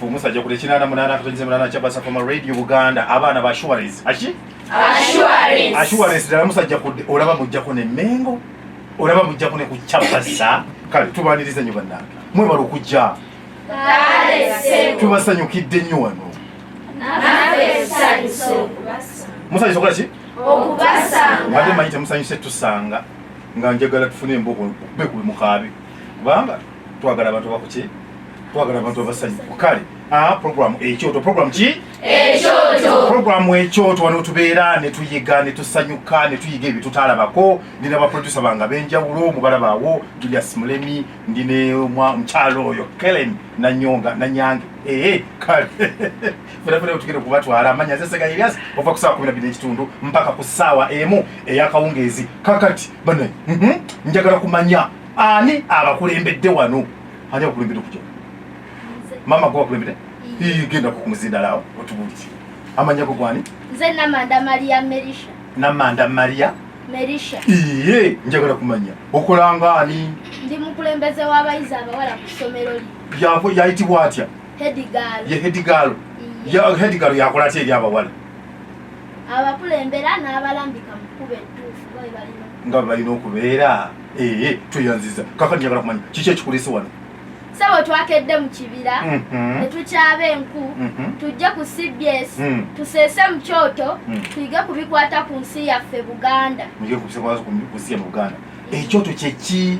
Fu musajja kule kinana munana katonze munana chabasa from Radio Uganda abana ba Assurance. Assurance dala musajja kudde olaba mujjako ne Mengo. Olaba mujjako ne kuchabasa. Kale tubanirize nyo bannange. Mwe balo kujja. Kale sebo. Tubasanyukidde nnyo wano. Nafe saliso okubasa. Musajja sokola ki? Okubasa. Ate mayite musanyuse tusanga nga njagala tufune emboko be ku mukabe. Kubanga twagala abantu bakuki? Twagala abantu abasanyufu. Kale program ekyoto program ki? Ekyoto. Program ekyoto wano tubeera ne tuyiga ne tusanyuka ne tuyiga ebitutalabako ndina ba producer banga benjawulo mubalabaawo Julius Mulemi ndine mchalo oyo Kellen Nanyonga Nanyange kale funa tukire kubatwala amanya zesega Elias ova kusawa 12 ekitundu mpaka kusawa emu eyakawungezi kakati bane njagala kumanya ani abakulembedde wano ani abakulembedde kujja mama kwa kulembedde genda kumuzinda lawo otubuliti amanya ko gwani nze Namanda Maria Merisha. Namanda Maria Merisha. Njagala kumanya okolanga ani Ndi mukulembeze w'abayizi abawala ku ssomero li. yako yayitibwa atya Hedigalo. ye Hedigalo ya Hedigalo yakola ate eri abawala abakulembera n'abalambika mu kkubo ettuufu bwe balina nga balina okubeera tweyanziza kakati njagala kumanya kiki ekikulese wano sabo twakedde mu kibira ne tukyaba enku tujje ku CBS tuseese mu kyoto tuyige kubikwata ku nsi yaffe Buganda. mujye kubikwata ku nsi ya Buganda ekyoto kyeki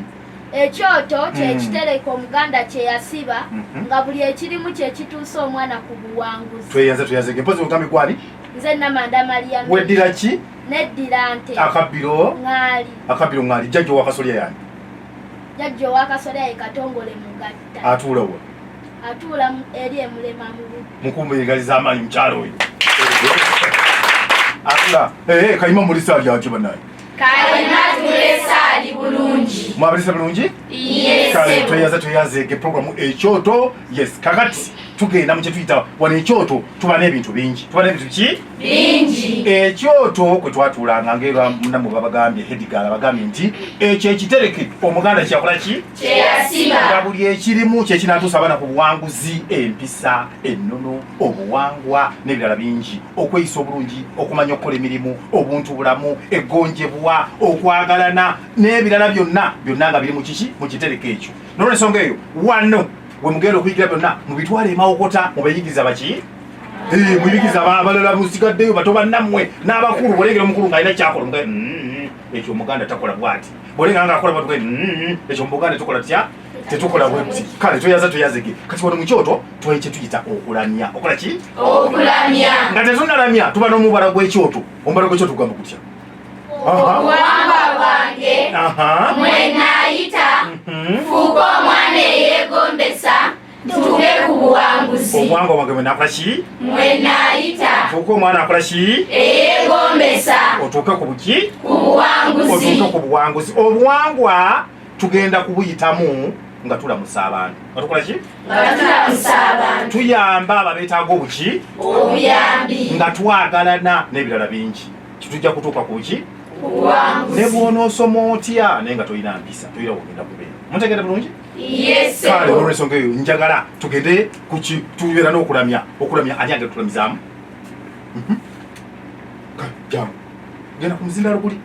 ekyoto kyekitereka Omuganda kye yasiba nga buli ekirimu kyekituusa omwana ku buwanguzi. tweyanze mpozi ogambe gwani nze Namanda Maria weddira ki neddira nte akabiro ŋŋaali jjajjo wakasolya yange jjajjo wakasolya ye Katongole Mugatta atuula wa atuula eri emulema mukumbiriza amaanyi mukyalo oyo atula kayima mulisa lyaki banaye Kalina tulesa ali bulungi. mwabirisa bulungi Yes. kale tweyanze ke programu ekyoto yes kakati tugenda mu kye tuyita wano ekyoto tuba n'ebintu bingi tuba n'ebintu ki Bingi. ekyoto kwe twatuulanga ng'era munamu babagambye Hedigala bagambye nti ekyo ekitereke Omuganda kyakola ki Kyeyasiba. nga buli ekirimu kyekinatuusa abaana ku buwanguzi empisa ennono obuwangwa n'ebirala bingi okweyisa obulungi okumanya okukola emirimu obuntu bulamu eggonjebwa okwagalana n'ebirala byonna nga biri mu kiki mu kitereke ekyo n'olwensonga eyo wano we mugenda okuyigira byonna mubitwale emawokota mubeyigiriza baki muyigiza abalala musigaddeyo bato bannammwe n'abakulu bwolengera omukulu ng'alina kyakola mugaye ekyo Omuganda takola bwati bwolengera ng'akola bwatugaye ekyo Omuganda tukola tutya tetukola bwati kale tuyazege kati wano mu kyoto tuwaye kye tuyita okulamya okola ki Okulamya. nga tetunnalamya tuba n'omubala gw'ekyoto omubala gw'ekyoto gugamba kutya Obuwangwa bwange mwe naayita fuuka omwana eyeegombesa tuuke ku buwanguzi. obuwangwa bwange mwe nakola ki Mwe naayita fuuka omwana akola ki eyeegombesa otuuke ku buki ku buwanguzi. otuuke ku buwanguzi obuwangwa tugenda kubuyitamu nga tulamusa abantu nga tukola ki Nga tulamusa abantu. tuyamba ababeetaaga obuki Obuyambi. nga twagalana n'ebirala bingi kitujja kutuuka ku ki Ku buwanguzi. ne bw'onoosoma otya naye nga tolina mpisa toyira wogenda kubeera mutegedde bulungi Yes. kale olw'ensonga eyo njagala tugende tubeera n'okulamya ani agenda tulamizaamu jamu genda ku muzindalo guli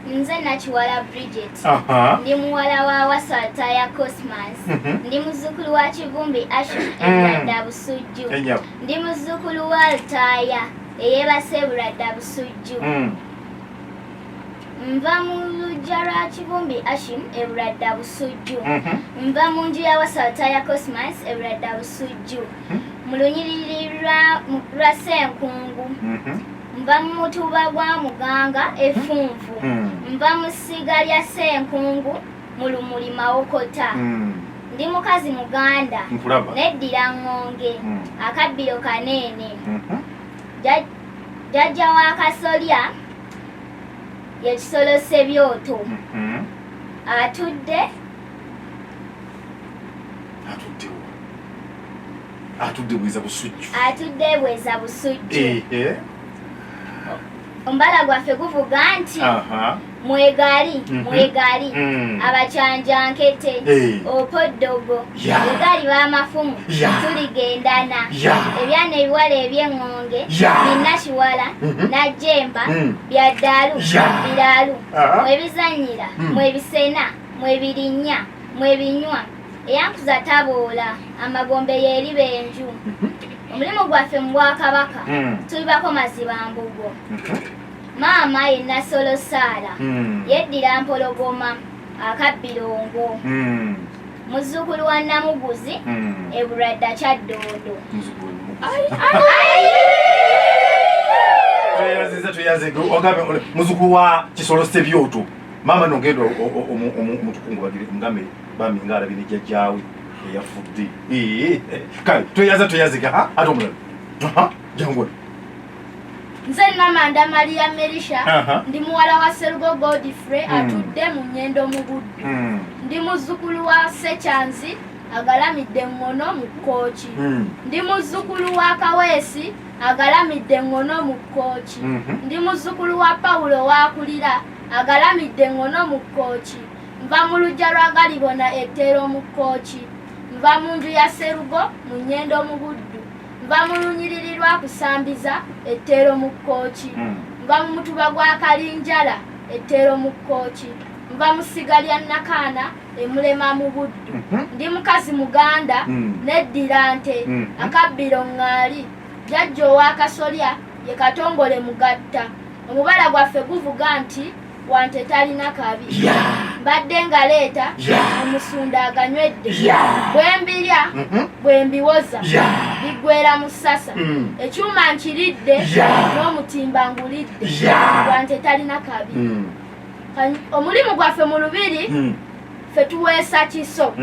nze Nakiwala Bridget. aha Ndi muwala wa Wasataya Cosmas. Ndi muzzukulu wa Kivumbi Ashim Ebulada Busujju. enyawo Ndi muzzukulu wa Lutaaya eyeebase Ebulada Busujju. Nva mu luggya lwa Kivumbi Ashim Ebulada Busujju. Nva mu nju ya Wasataya Cosmas Ebulada Busujju. Mu lunyiriri lwa Ssenkungu. Nva mu mutuba gwa Muganga Effunvu. Nva mu ssiga lya Ssenkungu mu Lumuli Mawokota. Ndi mukazi Muganda nkulaba neddira Ngonge akabbiro kaneene. Jjajja wa Kasolya ye Kisolo Sebyoto atudde bweza busujju atudde Bweza Busujju. Ombala gwaffe guvuga nti mwegali abacyanjankete opoddogo egali b'amafumu tuligendana ebyana ebiwala eby'eŋŋonge binnakiwala najjemba byaddalu biraalu mwebizanyira mwebisena mwebirinnya mwebinywa eyankuza taboola amagombe yeeri benju omulimu gwaffe mu bwakabaka tulibako mazibambugo maama ye Nasolo Saala yeddira Mpologoma akabbirongo muzzukulu wa Namuguzi Ebuladda Kyaddondo muzzukulu wa Kisolo Sebyoto maama nogenda omutukungubagire mugambe bami ngaalabye ne jjajjaawe eyafudde kale toyazika ate omulala jangu nze Namanda Maria Merisha ndi muwala wa Serugo Godfrey atudde mu Nnyendo mu Buddu ndi muzzukulu wa Sekyanzi agalamidde Ŋŋono mu Kkooki ndi muzzukulu wa Kaweesi agalamidde Ŋŋono mu Kkooki ndi muzzukulu wa Pawulo Waakulira agalamidde Ŋŋono mu Kkooki nva mu luggya lwa Galibona Etteero mu Kkooki nva mu nju ya Serugo mu Nnyendo mu Buddu nva mu lunyiriri lwa Kusambiza Etteero mu Kkooki nva mu mutuba gwa Kalinjala Etteero mu Kkooki nva mu ssiga lya Nakaana Emulema mu Buddu ndi mukazi muganda neddira nte akabbiro ŋŋaali jjajja ow'akasolya ye Katongole Mugatta omubala gwaffe guvuga nti wante talina kabi mbadde ngaleeta omusunda aganywedde bwembirya bwembiwoza biggwera mu ssasa ekyuma nkiridde n'omutimba ngulidde wante talina kabi omulimu gwaffe mu lubiri ffe tuweesa kiso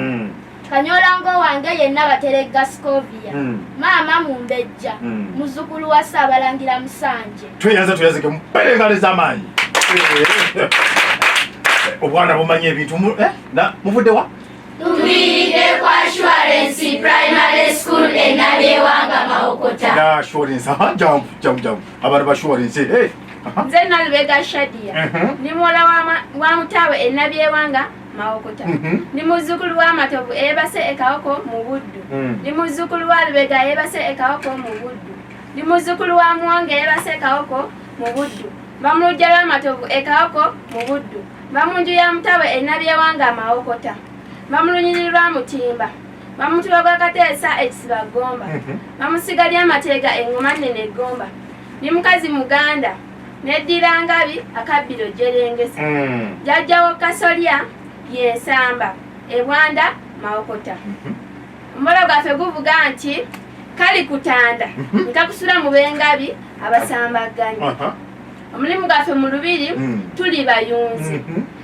Kanyolango wange yenna Bateregga Scovia maama Mumbejja muzzukulu wa Ssaabalangira Musanje tuyazike mupelengale z'amaanyi obwana bumanyi ebintu muvudde wa tuviiridde kwa Assurance Primary School Nabyewanga Mawokota Assurance jamu abantu ba Assurance nze Nalubega Shadia ndi muwala wa Mutawe Nabyewanga Mawokota ndi muzzukulu wa Matovu eyeebase Ekawoko mu Buddu ndi muzzukulu wa Lubega eyeebase Ekawoko mu Buddu ndi muzzukulu wa Muwonge eyeebase Ekawoko mu Buddu mba mu luggya lwa Matovu Ekawoko mu Buddu mba mu nju ya Mutawe Nabyewanga Mawokota mba mu lunyiriri lwa Mutimba mba mu mutuba gwa Kateesa Ekisiba Gomba mba mu ssiga ly'Amateega Eŋŋoma Nnene Gomba ndi mukazi muganda neddira Ngabi akabbiro Jerengesa jjajjawo Kasolya ye Nsamba Ebwanda Mawokota omubala gwaffe guvuga nti kali kutanda nkakusula mu b'Engabi abasambaganye omulimu gwaffe mu lubiri tuli bayunzi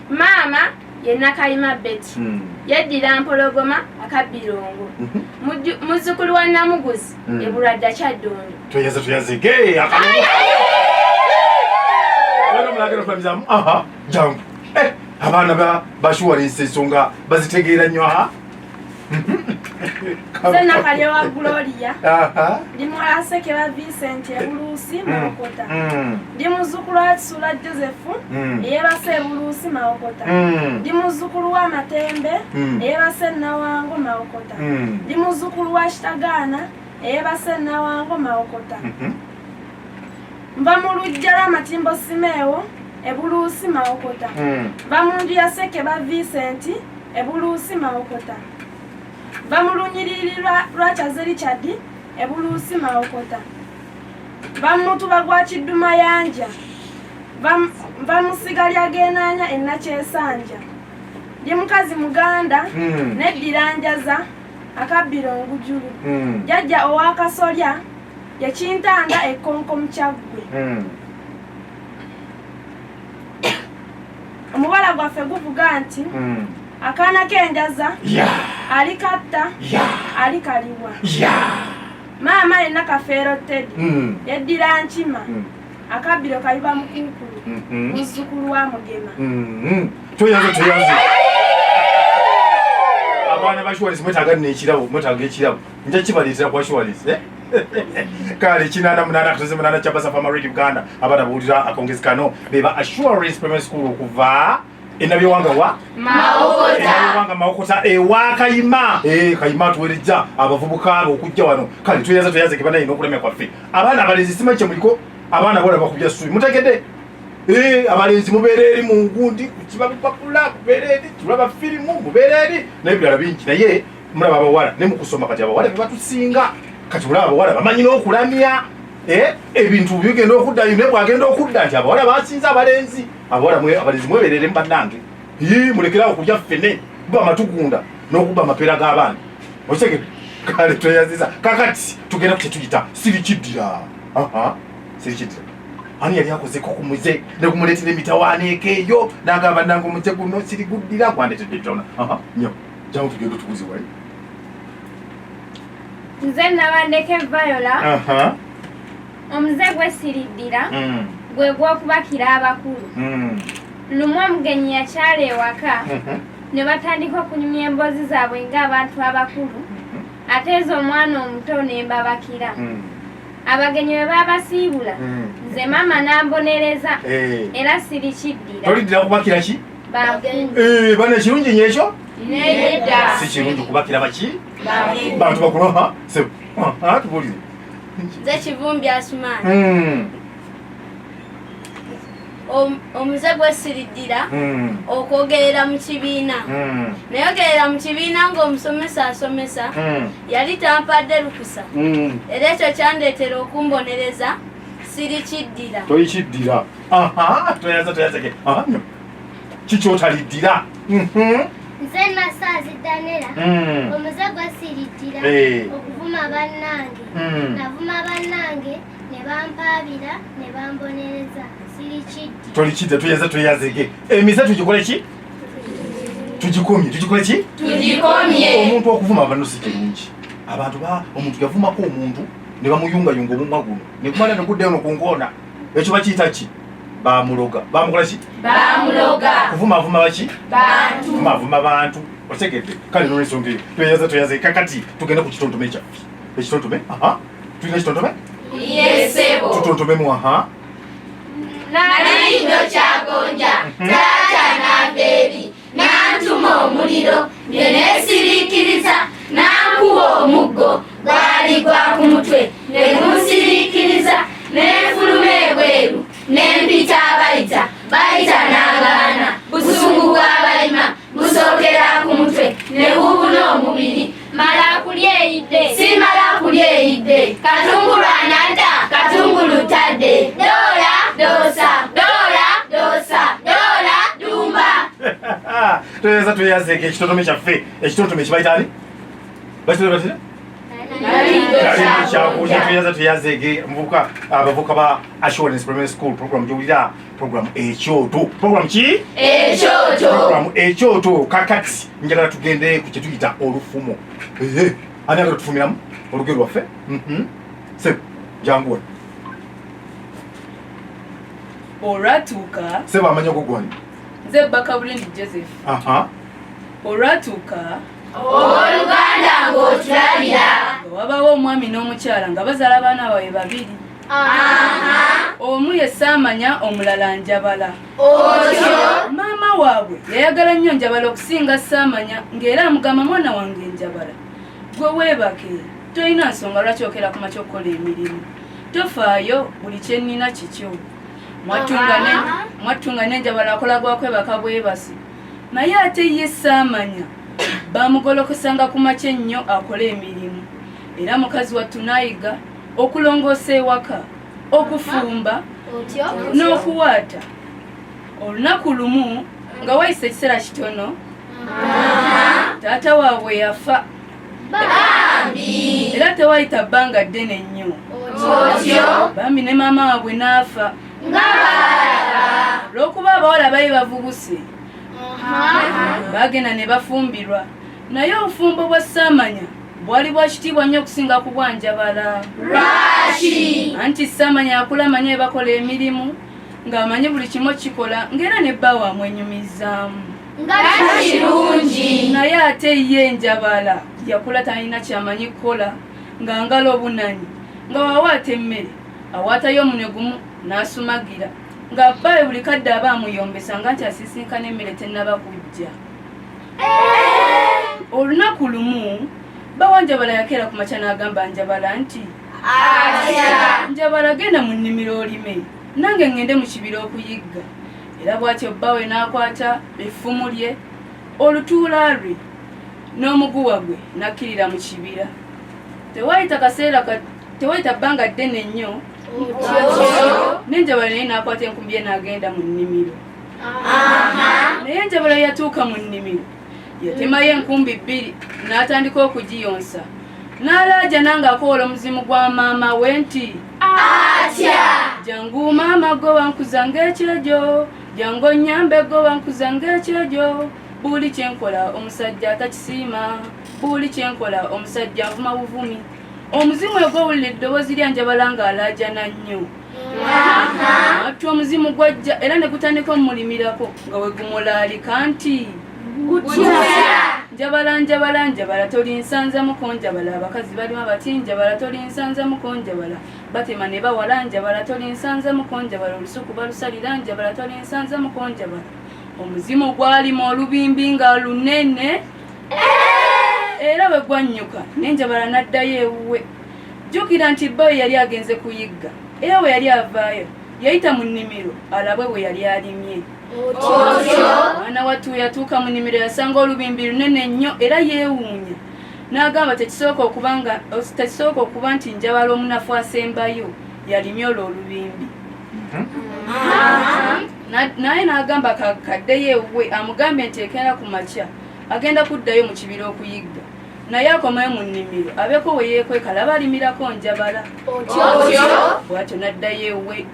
maama ye Nakayima Betty yeddira Mpologoma akabbirongo muzzukulu wa Namuguzi Ebuladda Kyaddondo tuyazike jangu abaana ba Assurance ensonga bazitegeera nnyo nze Nakalya wa Gloria ndi muwala Sekeba Vincent Ebuluusi Mawokota ndi muzzukulu wa Kisula Joseph eyeebase Ebuluusi Mawokota ndi muzzukulu wa Matembe eyeebase Nawango Mawokota ndi muzzukulu wa Kitagaana eyeebase Nawango Mawokota nva mu luggya lwa Matimbo Simeewo Ebuluusi Mawokota nva mu nju ya Sekeba Vincent Ebuluusi Mawokota nva mu lunyiriri lwa Kyaze Richard Ebuluusi Mawokota nva mu mutuba gwa Kidduma Yanja nva mu ssiga lya Geenaanya Nakyesanja ndi mukazi muganda neddira Njaza akabbiro Ngujulu jjajja ow'Akasolya ye Kintanda Ekkonko mu Kyaggwe omubala gwaffe guvuga nti akaana k'enjaza alikatta alikalibwa maama yenna Kafeero Teddy yeddira Nkima akabbiro kaliba Mukuukulu muzzukulu wa Mugema tuyaze abaana ba Assurance mwetaaga ekirabo nja kibaleetera ku Assurance kale kinana munana katoze munana Chabasa Farmer Radio Uganda abatabuulira akongezi kano beba Assurance Primary School okuva enabyewanga wa Mawokota ewa Kayima Kayima tuwereja abavubuka okujja wano kale tuyaza kibana ino okulemya kwaffe abaana abalenzi simanyi muliko abaana bole bakubya suyi mutegedde abalenzi mubeere eri mu ngundi kibabipapula kubeere eri tulaba firimu mubeere eri n'ebirala bingi naye mulaba abawala ne mukusoma kati abawala bebatusinga kati mulaba abawala bamanyi n'okulamya ebintu bigenda okuddayo ne bwagenda okudda nti abawala basinza abalenzi abalenzi mwebeerere mu bannange mulekerawo okulya ffene kuba amatugunda n'okuba amapeera g'abaana okitegedde kale tweyaziza kakati tugenda ku kyetuyita sirikiddira sirikiddira ani yali akozeko kumuze ne kumuleetera emitawaaniko eyo n'agamba nange omuze guno siriguddira gwandetedde tona nyo jamu tugenda otubuzi wali nze nabandeke Viola omuze gwesiriddira gwe gw'okubakira abakulu lumu omugenyi yakyala ewaka ne batandika okunyumya emboozi zaabwe ng'abantu abakulu ate ezo omwana omuto ne mbabakira abagenyi bwe babasiibula nze maama n'ambonereza era sirikiddira toliddira kubakira ki bana ekirungi nyekyo nedda si kirungi kubakira baki bantu bakulu tubuulire nze Kivumbi Asumaani omuze gwesiriddira okwogerera mu kibiina nayogerera mu kibiina ng'omusomesa asomesa yali tampadde lukusa era ekyo kyandeetera okumbonereza sirikiddira toyikiddira toyazake kikyotaliddira nze Nasaazi Danera omuze gwesiriddira okuvuma bannange navuma bannange ne bampaabira ne bambonereza sirikiddira tolikidde tuyazege emize tugikole ki tugikole ki omuntu okuvuma abanno si kirungi abantu omuntu yavumako omuntu ne bamuyungayunga omumwa guno ne kumala ne guddeyo nokunkoona ekyo bakiyita ki bamuloga bamukola ki kuvuma baki vuma bantu otegedde kale nolwensonga eyo tweyaze kakati tugenda ku kitontome kyaffe ekitontome tulina ekitontome tutontomemu Nalindo kyagonja taata n'abeeri n'antuma omuliro neneesiriikiriza n'ankuba omuggo gwali gwa ku mutwe ne gunsiriikiriza n'enfuluma ebweru n'empita abayita bayita n'agaana busungu bw'abalima busookera ku mutwe ne bubuna omubiri mala kulyeyidde simala kulyeyidde katungulu anadda katungulu tadde dosa dumba tuyazeke ekitontome kyaffe ekitontome kibayitani tuyazege abavuka ba Assurance Primary School program gyowulira program ekyoto program ki ekyoto kakati njagala tugende ku kyetuyita olufumo ani agala tufumiramu olugero lwaffe se janguwa olwatuuka seba amanya gogwani nze Bakabulindi Joseph olwatuuka oluganda ng'otulabira wabawo omwami n'omukyala nga bazaala abaana baabwe babiri omu ye Saamanya omulala Njabala otyo maama waabwe yayagala nnyo Njabala okusinga Saamanya ng'era amugamba mwana wange Njabala gwe weebake tolina nsonga lwaki okera ku makya okukola emirimu tofaayo buli kye nnina kikyo mwattunga n'Enjabala akola gwakwebaka bwebasi naye ate ye Saamanya bamugolokosanga ku makya ennyo akola emirimu era mukazi wattu n'ayiga okulongoosa ewaka okufumba n'okuwaata olunaku lumu nga wayise ekiseera kitono taata waabwe yafa era tewayita bbanga ddene nnyo bambi ne maama waabwe n'afa olw'okuba abawala bali bavubuse bagenda ne bafumbirwa naye obufumbo bwa Saamanya bwali bwa kitiibwa nnyo okusinga ku bwa Njabala anti Saamanya yakula manye bakola emirimu ng'amanyi buli kimu kikola ng'era ne bba wamwenyumizaamu kirungi naye ate ye Njabala yakula talina kyamanyi kukola ng'angala obunanyi nga wawaata emmere awaatayo omunwe gumu n'asumagira nga bbawe buli kadde aba amuyombesanga nti asisinkana emmere tennaba kujja. Olunaku lumu Bawanjabala yakeera ku makya n'agamba Njabala nti Njabala genda mu nnimiro olime nange ngende mu kibira okuyigga. Era bw'atyo bbawe n'akwata effumu lye olutuula lwe n'omuguwa gwe n'akkirira mu kibira. Tewayita bbanga ddene nnyo n'Enjabala naye n'akwata enkumbi ye n'agenda mu nnimiro. Naye Njabala yatuuka mu nnimiro yatemayo enkumbi 2 n'atandika okugiyonsa. N'alaaja n'angakoola omuzimu gwa maama we nti jangu maama gwe wankuza ng'ekyejo, jangu onnyambe gwe wankuza ng'ekyejo. Buli kyenkola omusajja atakisiima, buli kyenkola omusajja avuma buvumi. Omuzimu ogw'owulira eddoboozi lya Njabala ng'alaajana nnyo. Atwa omuzimu gwajja era ne gutandika omumulimirako nga we gumulaalika nti Njabala Njabala Njabala tolinsanzamuko Njabala. Abakazi balima bati Njabala tolinsanzamuko Njabala. Batema ne bawala Njabala tolinsanzamuko Njabala. Olusuku balusalira Njabala tolinsanzamuko Njabala. Omuzimu gwalima olubimbi nga lunene era bwe gwannyuka n'Enjabala n'addayo ewuwe. Jjukira nti bbawe yali agenze kuyigga era we yali avaayo yayita mu nnimiro alabe we yali alimye. Mwana wattu yatuuka mu nnimiro yasanga olubimbi lunene nnyo era yeewuunya. N'agamba tekisooka okuba nti Njabala omunafu asembayo yalimye olwo olubimbi. Naye n'agamba kaddeyo ewuwe amugambe nti ekeera ku makya agenda kuddayo mu kibira okuyigga. Naye akomayo mu nnimiro abeeko we yeekweka laba alimirako Njabala. Bw'atyo n'addayo ewuwe.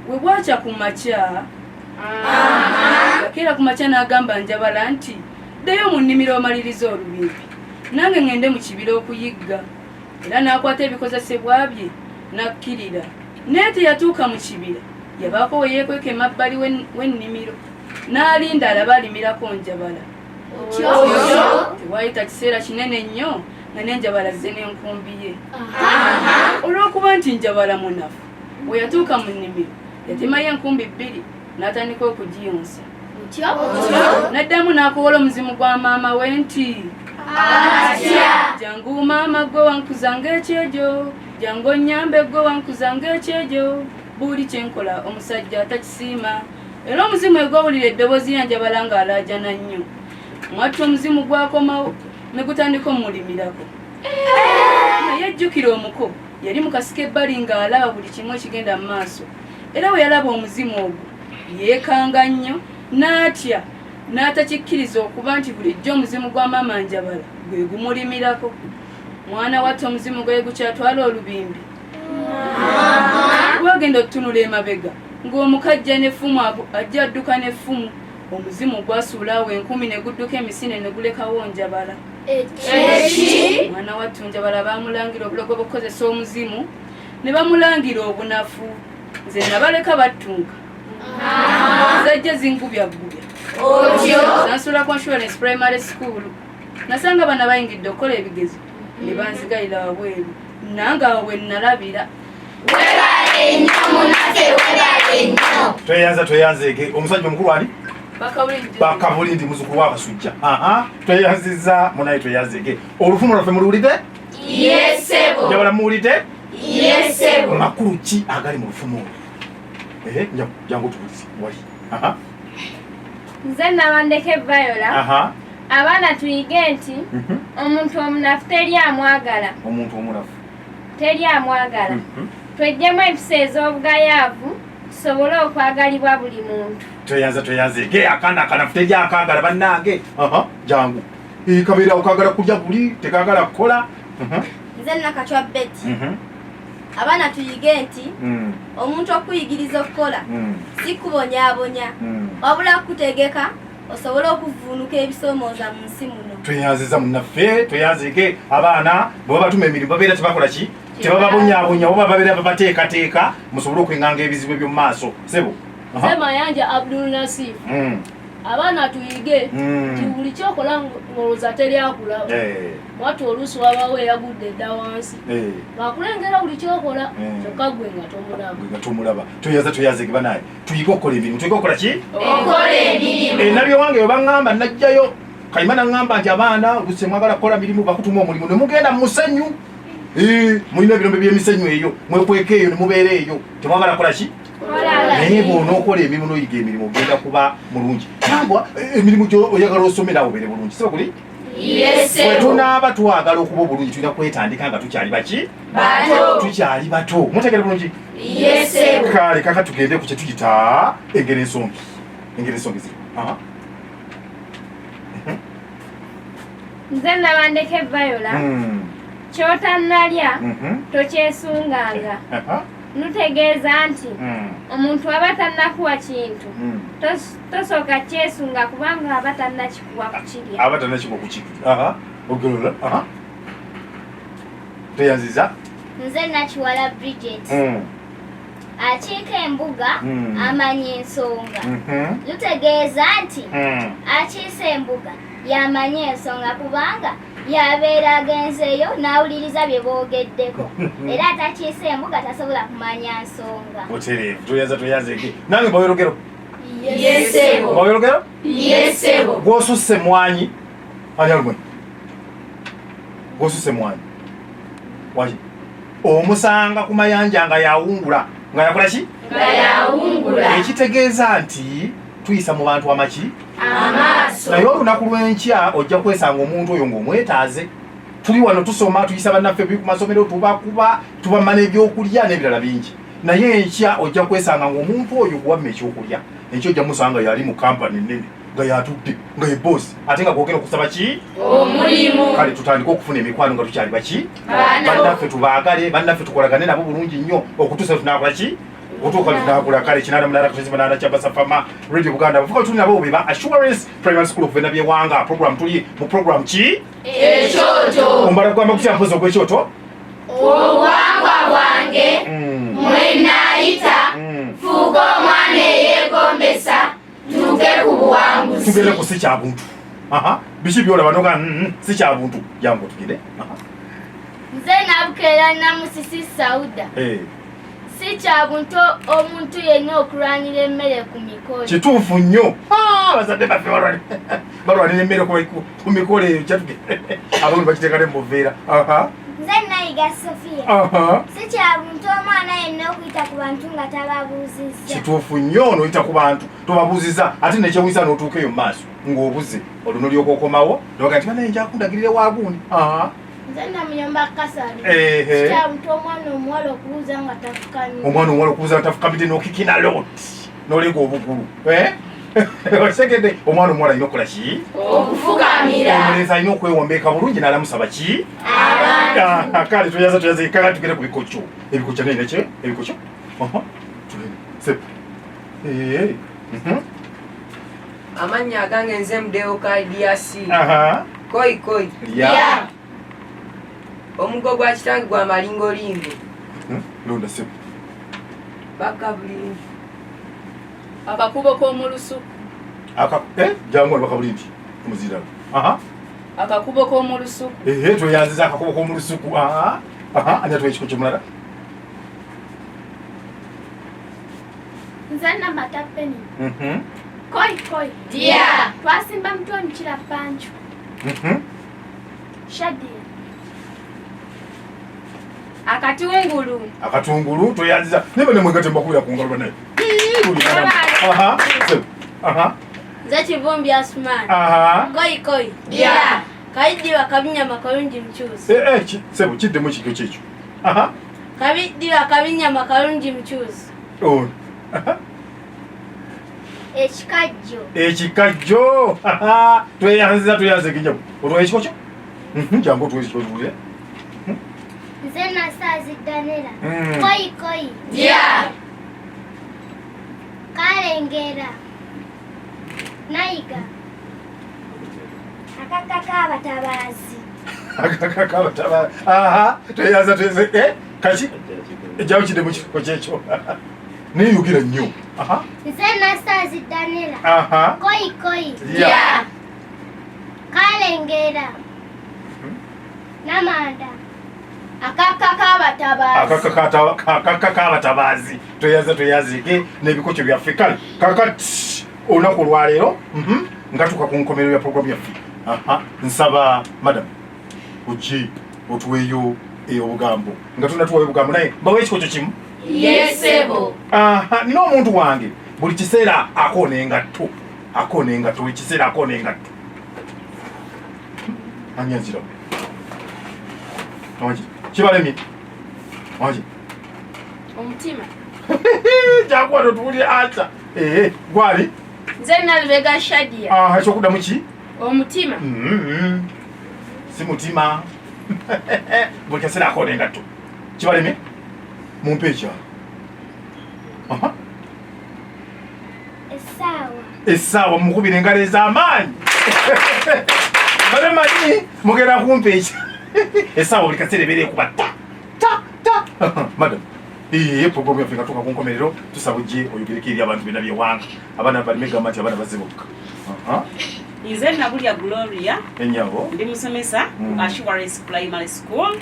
We bwakya ku makya yakeera ku makya n'agamba Njabala nti ddayo mu nnimiro omaliriza olubimbi nange ngende mu kibira okuyigga. Era n'akwata ebikozesebwa bye n'akkirira. Naye teyatuuka mu kibira yabaako we yeekweka emabbali w'ennimiro n'alinda alaba alimirako Njabala. Tewayita kiseera kinene nnyo nga n'Enjabala azze n'enkumbi ye. Olw'okuba nti Njabala munafu we yatuuka mu nnimiro yatemayo enkumbi 2 n'atandika okugiyonsa. N'addamu n'akoola omuzimu gwa maama we nti jangu maama gwe wankuza ng'ekyejo, jangu onnyambe gwe wankuza ng'ekyejo. Buli kyenkola omusajja atakisiima. Era omuzimu egwawulira eddoboozi lya Njabala ng'alaajana nnyo. Mwattu omuzimu gwakomawo ne gutandika omumulimirako. Naye jjukira omuko yali mu kasika ebbali ng'alaba buli kimu ekigenda mu maaso. Era we yalaba omuzimu ogwo yeekanga nnyo n'atya n'atakikkiriza okuba nti bulijjo omuzimu gwa maama Njabala gwe gumulimirako. Mwana wattu omuzimu gwe gukyatwala olubimbi. Gwagenda otutunula emabega ng'omukajja n'effumu ajja adduka n'effumu. Omuzimu gwasuula awo 10 ne gudduka emisinde ne gulekawo Njabala. Mwana wattu Njabala baamulangira obulogo bw'okukozesa omuzimu ne bamulangira obunafu. Nze nabaleka battunka. Zajja zingubyagubya. Nansula ku Insurance Primary School. Nasanga bana bayingidde okukola ebigezo ne banzigayira wabweru. Nange awo we nalabira. Webale nnyo munaffe, webale nnyo. Tweyanzege. Omusajja omukulu ani? Bakabulindi muzukulu w'Abasujja. Tweyanziza munaye tweyanzege. Olufumo lwaffe muluwulidde? Yes sebo. Njabala muwulidde? Yes sebo. Makulu ki agali mu lufumo olwo? Jangu tuwulise wali. Nze Nabandeke Viola. Abaana tuyige nti omuntu omunafu teri amwagala. Omuntu omulafu teri amwagala. Twejjemu empisa ez'obugayaavu tusobole okwagalibwa buli muntu. Tweyanzege akanda akanafu teri akaagala bannange. Jangu kabeera okaagala kulya buli tekagala kukola. Nze Nakatwa Betty. Abaana tuyige nti omuntu okuyigiriza okukola si kubonyaabonya wabula kutegeka osobola okuvuunuka ebisoomooza mu nsi muno. Tweyanziza munnaffe tweyanzege abaana bwe babatuma emirimu babeera tebakola ki tebababonyaabonya oba babeera babateekateeka musobole okwenganga ebizibu eby'omu maaso. Sebo Semayanja Abdul Nasif. abaana tuyige nti buli kyokola ng'olowooza teri akulaba wati oluusi wabawo eyagudde edda wansi bakulengera buli kyokola kyokka gwe nga tomulaba toyaze ge banaye tuyige okukola emirimu tuyige okukola ki okola emirimu nabye wange we baŋŋamba najjayo kayima naŋŋamba nti abaana oluusi mwagala kukola mirimu bakutuma omulimu ne mugenda mu musenyu mulina ebirombe by'emisenyu eyo mwekweka eyo ne mubeera eyo temwagala kukola ki naye bw'onookola emirimu n'oyiga emirimu ogenda kuba mulungi nambwa emirimu gyoyagala osomera obeere bulungi siba kuli bwe tunaaba twagala okuba obulungi tulina kwetandika nga tukyali baki tukyali bato mutegere bulungi kale kaka tugende ku kye tuyita engero ensongi ziri nze nabandeke Viola kyotannalya tokyesunganga nutegeeza nti omuntu aba tannakuwa kintu tosooka kyesunga kubanga aba tannakikuwa kukirya ogolola teyanziza nze nakiwala Bridget akiika embuga amanya ensonga lutegeeza nti akiisa embuga yamanya ensonga kubanga yabeera agenzeeyo n'awuliriza bye boogeddeko era atakiisa embuga tasobola kumanya nsonga otereevu toyaze nange bawerogero gwosusse mwanyi ani alumwe gwosusse mwanyi waki omusanga ku mayanja nga yawungula nga yakola ki ekitegeeza nti tuyisa mu bantu amaki amaaso naye olunaku lw'enkya ojja kwesanga omuntu oyo ng'omwetaaze tuli wano tusoma tuyisa bannaffe ku masomero tubakuba tubamana ebyokulya n'ebirala bingi naye enkya ojja kwesanga ng'omuntu oyo guwamma ekyokulya enkya ojja musanga yali mu kampani ennene nga yatudde nga ye boosi ate nga gwogera okusaba ki omulimu kale tutandike okufuna emikwano nga tukyali baki bannaffe tubaagale bannaffe tukolagane nabo bulungi nnyo okutuusa tunakola ki otuuka tunagula kale kinada mulala kuzibanana kyabasa fama radio Buganda abavuga tuli nabo beba Assurance Primary School of Benabyewanga program tuli mu program ki ekyoto ombala kwamba kutya mpozo gw'ekyoto obuwangwa bwange mwenaayita fuuka omwana eyeegombesa tuuke ku buwanguzi tugende ku si kya buntu biki byolaba noga si kya buntu jangu tugende nze nabukeera namusisi Sauda si kya buntu omuntu yenna okulwanira emmere ku mikolo kituufu nnyo bazadde baffe balwanira emmere ku mikolo eyo kyatuge abamu bakiteekane mu buveera nze nayiga Sofia si kya buntu omwana yenna okuyita ku bantu nga tababuuzizza kituufu nnyo n'oyita ku bantu tobabuuziza ate nekyewunyisa n'otuuka eyo mu maaso ng'obuze olwo n'olyoka okomawo nobaga nti banaye njakundagirire waagundi nze namuyomba Kasali si kya buntu omwana omuwala okubuuza nga tafukamye omwana omuwala okubuuza nga tafukamidde n'okikina looti n'olega obugulu osegedde omwana omuwala alina okukola ki okufukamira omulenzi alina okwewombeeka bulungi n'alamusaba ki kale tuyaze kaka tugere ku bikokyo ebikokyo nayinaki ebikokyo amannya agange nze Mudewoka Idiasi koyi omugo gwa kitange gwa malingolingo londa sebo bakabulindi akakubo k'omulusuku jangu bakabulindi omuziralo akakubo k'omulusuku tweyanziza akakubo k'omulusuku ani atuwa ekiko kyomulala nze namata Peni koi twasimba mutwe mukira pancu Shadia akatungulu tweyanziza niba nemwegate mbakulira ku ngalo banaye nze Kivumbi Asumani koi kabiddiwa kabinyama kalungi mukyuzi sebo kiddemu ekikyo kyekyo kabiddiwa kabinyama kalungi mukyuzi ekikajjo tweyanziza kinyamu otwaye ekiko kyo jangu otwaye ekiko tuwulire nze nasaziddanira koi kalengera nayiga akakakabatabazi tweyanza kaki ejjawo kiddemu ekiko kyekyo neeyogera nnyo. Nze Anastasia Daniela. Koi koi. Yeah. Kalengera. Namanda. Akaka k'abatabazi. Tweyazeeke n'ebikoco byaffe. Kale kakati olunaku olwaleero nga tuka ku nkomerero ya programu yaffe. Nsaba madam ojje otuweeyo obugambo nga tunatuwayo obugambo naye mbawo ekikoco kimu. Yesebo. Nina omuntu wange buli kiseera akoona engatto buli kiseera akoona engatto. Ani anzirawo wangi kibalemye wangi omutima jakwata tuwulire aca gwali nze Nalubega Shadia. Ekyokuddamu ki? Omutima. Si mutima. Buli kaseera akoona engatto kibalemye mumpe ekyalo. Essaawa mukubira engalo ez'amaanyi. Balemanyi mugenda kumpa ekyo. Essaawa buli kaseera ebeera ekuba ta. Madam programu yaffe nga tuka ku nkomerero tusaba ojje oyogereko eri abantu bena byewanga abaana balime gamba nti abaana bazze bokka. Nze Nabulya Gloria ennyabo ndi musomesa mu Assurance Primary School.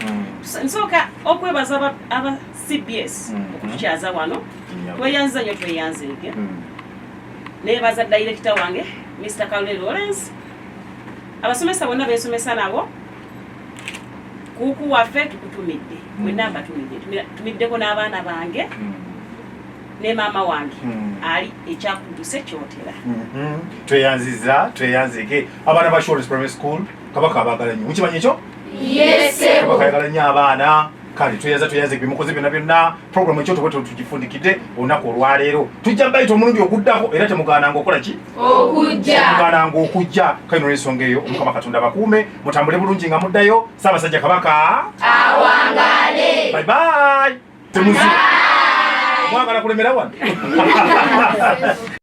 Nsooka okwebaza aba CBS okutukyaza wano. Tweyanza nnyo tweyanzeege. Neebaza director wange Mr. Caroline Lawrence. Abasomesa bonna beesomesa nabo kuku waffe tukutumidde mwenna mbatumidde tumiddeko n'abaana bange ne maama wange ali ekyakuduse kyotera. Tweyanzike abaana ba Assurance Primary School kabaka abaagala nnyo mukimanyi ekyo? Yesebo. Kabaka ayagala nnyo abaana. Kale tweyanze bimukoze byonna programu ekyo tubwe tugifundikidde olunaku olwaleero tujja bayita omulundi oguddako era temugaananga okola ki? Temugaananga okujja. Kale n'ensonga eyo Omukama Katonda bakuume mutambule bulungi nga muddayo. Ssaabasajja Kabaka awangaale. Bye bye. Mwagala kulemera wano.